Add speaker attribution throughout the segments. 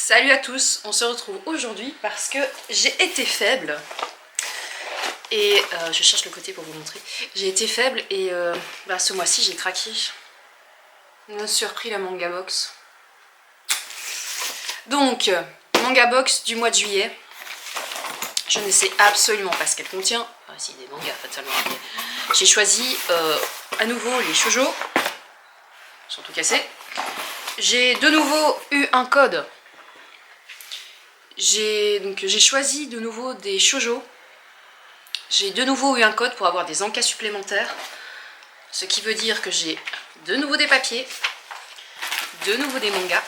Speaker 1: Salut à tous, on se retrouve aujourd'hui parce que j'ai été faible et je cherche le côté pour vous montrer. J'ai été faible et ce mois-ci j'ai craqué. On a surpris la manga box. Donc, manga box du mois de juillet. Je ne sais absolument pas ce qu'elle contient. Ah si, des mangas fatalement. J'ai choisi à nouveau les shoujo. Ils sont tout cassés. J'ai de nouveau eu un code. J'ai choisi de nouveau des shoujo. J'ai de nouveau eu un code pour avoir des encas supplémentaires. Ce qui veut dire que j'ai de nouveau des papiers, de nouveau des mangas.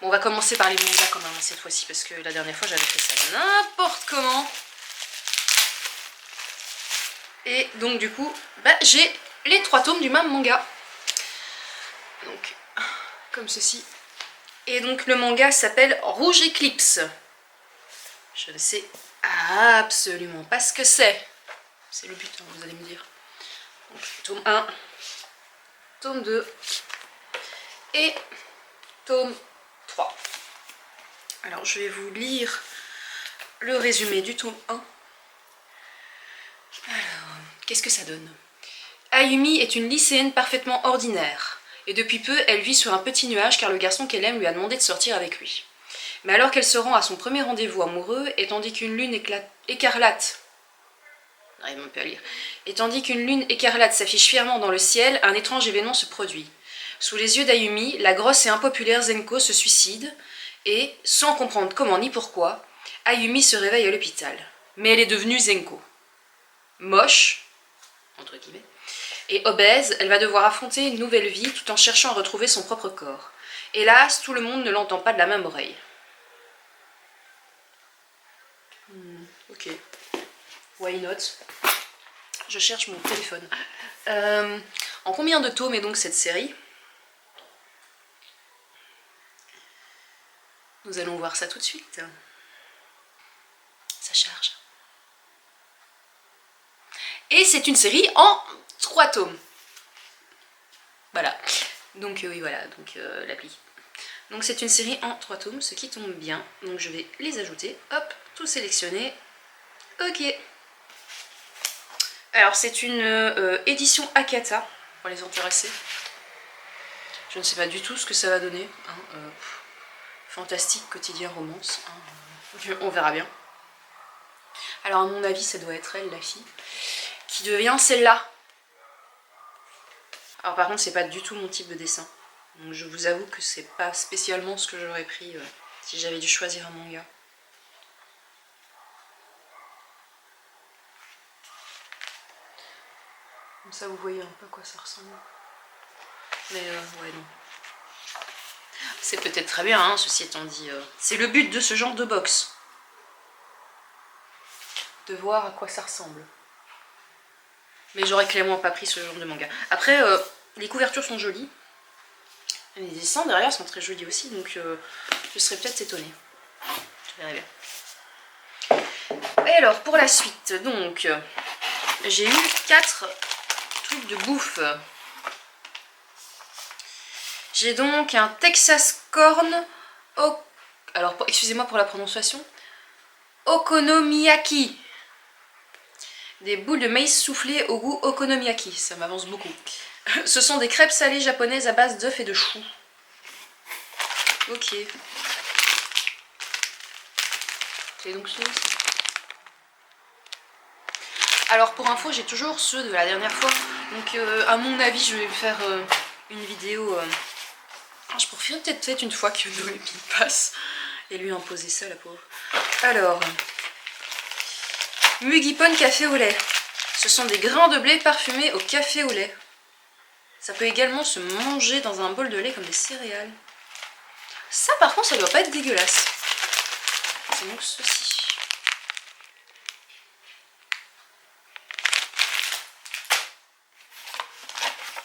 Speaker 1: Bon, on va commencer par les mangas quand même cette fois-ci parce que la dernière fois j'avais fait ça n'importe comment. Et donc du coup, j'ai les 3 tomes du même manga. Donc, comme ceci. Et donc le manga s'appelle Rouge Eclipse. Je ne sais absolument pas ce que c'est. C'est le but, hein, vous allez me dire. Donc, tome 1, tome 2 et tome 3. Alors je vais vous lire le résumé du tome 1. Alors, qu'est-ce que ça donne? Ayumi est une lycéenne parfaitement ordinaire. Et depuis peu, elle vit sur un petit nuage car le garçon qu'elle aime lui a demandé de sortir avec lui. Mais alors qu'elle se rend à son premier rendez-vous amoureux, et tandis qu'une lune écarlate... n'arrive même pas à lire. Et tandis qu'une lune écarlate s'affiche fièrement dans le ciel, un étrange événement se produit. Sous les yeux d'Ayumi, la grosse et impopulaire Zenko se suicide, et, sans comprendre comment ni pourquoi, Ayumi se réveille à l'hôpital. Mais elle est devenue Zenko. Moche, entre guillemets, et obèse, elle va devoir affronter une nouvelle vie tout en cherchant à retrouver son propre corps. Hélas, tout le monde ne l'entend pas de la même oreille. Ok. Why not? Je cherche mon téléphone. En combien de tomes est donc cette série? Nous allons voir ça tout de suite. Ça charge. Et c'est une série en 3 tomes. Voilà. Donc oui, voilà, donc l'appli. Donc c'est une série en 3 tomes, ce qui tombe bien. Donc je vais les ajouter. Hop, tout sélectionné. Ok. Alors c'est une édition Akata, pour les intéressés. Je ne sais pas du tout ce que ça va donner. Hein, fantastique, quotidien, romance. Hein, on verra bien. Alors à mon avis, ça doit être elle, la fille, qui devient celle-là. Alors par contre, c'est pas du tout mon type de dessin. Donc je vous avoue que c'est pas spécialement ce que j'aurais pris si j'avais dû choisir un manga. Comme ça, vous voyez un peu à quoi ça ressemble. Mais ouais, non. C'est peut-être très bien, hein, ceci étant dit. C'est le but de ce genre de box. De voir à quoi ça ressemble. Mais j'aurais clairement pas pris ce genre de manga. Après, les couvertures sont jolies. Les dessins derrière sont très jolis aussi, donc je serais peut-être étonnée. Je verrai bien. Et alors, pour la suite, donc, j'ai eu 4 trucs de bouffe. J'ai donc un Texas Corn, alors excusez-moi pour la prononciation, Okonomiyaki. Des boules de maïs soufflées au goût okonomiyaki, ça m'avance beaucoup. Ce sont des crêpes salées japonaises à base d'œufs et de choux. Ok. C'est donc ceux. Alors pour info, j'ai toujours ceux de la dernière fois. Donc à mon avis, je vais faire une vidéo. Je pourrais peut-être une fois que Noémie passe et lui imposer ça, la pauvre. Alors, Mugipon café au lait. Ce sont des grains de blé parfumés au café au lait. Ça peut également se manger dans un bol de lait comme des céréales. Ça par contre, ça doit pas être dégueulasse. C'est donc ceci.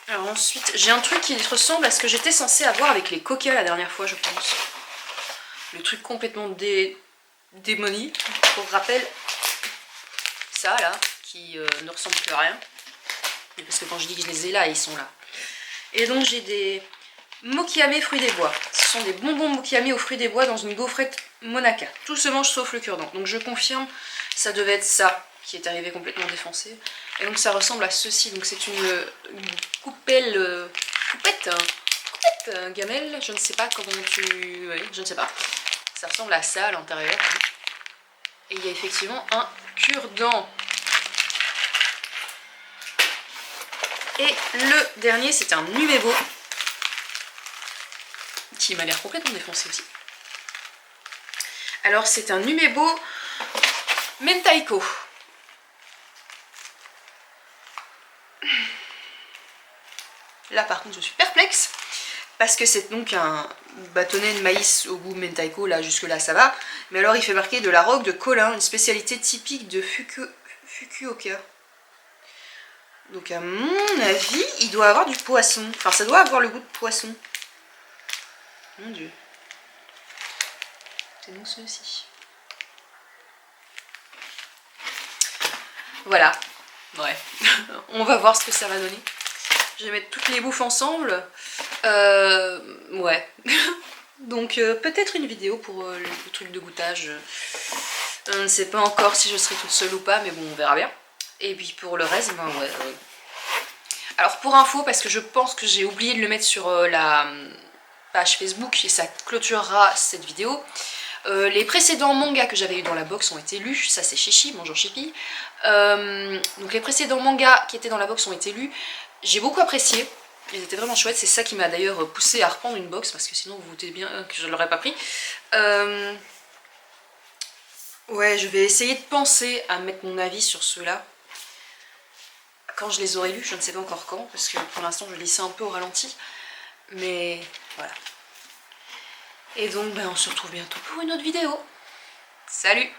Speaker 1: Alors ensuite, j'ai un truc qui ressemble à ce que j'étais censée avoir avec les coca la dernière fois, je pense. Le truc complètement démonique. Pour rappel, ça là, qui ne ressemble plus à rien. Parce que quand je dis que je les ai là, ils sont là. Et donc j'ai des Mokiame fruits des bois. Ce sont des bonbons Mokiame aux fruits des bois dans une gaufrette Monaca. Tout se mange sauf le cure-dent. Donc je confirme, ça devait être ça qui est arrivé complètement défoncé. Et donc ça ressemble à ceci. Donc c'est une coupelle, coupette, gamelle, je ne sais pas comment tu... Oui, je ne sais pas. Ça ressemble à ça à l'intérieur. Et il y a effectivement un cure-dent. Et le dernier, c'est un Numebo, qui m'a l'air complètement défoncé aussi. Alors c'est un Numebo Mentaiko. Là par contre je suis perplexe, parce que c'est donc un bâtonnet de maïs au goût Mentaiko, là jusque là ça va. Mais alors il fait marquer de la roque de Colin, une spécialité typique de Fukuoka. Donc à mon avis, il doit avoir du poisson. Enfin, ça doit avoir le goût de poisson. Mon Dieu. C'est donc ceci. Voilà. Ouais. On va voir ce que ça va donner. Je vais mettre toutes les bouffes ensemble. Ouais. Donc peut-être une vidéo pour le truc de goûtage. On ne sait pas encore si je serai toute seule ou pas, mais bon, on verra bien. Et puis pour le reste, ben ouais. Alors pour info, parce que je pense que j'ai oublié de le mettre sur la page Facebook et ça clôturera cette vidéo. Les précédents mangas que j'avais eu dans la box ont été lus. Ça c'est Chichi, bonjour Chipi. Donc les précédents mangas qui étaient dans la box ont été lus. J'ai beaucoup apprécié. Ils étaient vraiment chouettes. C'est ça qui m'a d'ailleurs poussé à reprendre une box, parce que sinon vous vous doutez bien que je ne l'aurais pas pris. Ouais, je vais essayer de penser à mettre mon avis sur ceux-là. Quand je les aurai lus, je ne sais pas encore quand, parce que pour l'instant je lis ça un peu au ralenti. Mais voilà. Et donc ben, on se retrouve bientôt pour une autre vidéo. Salut!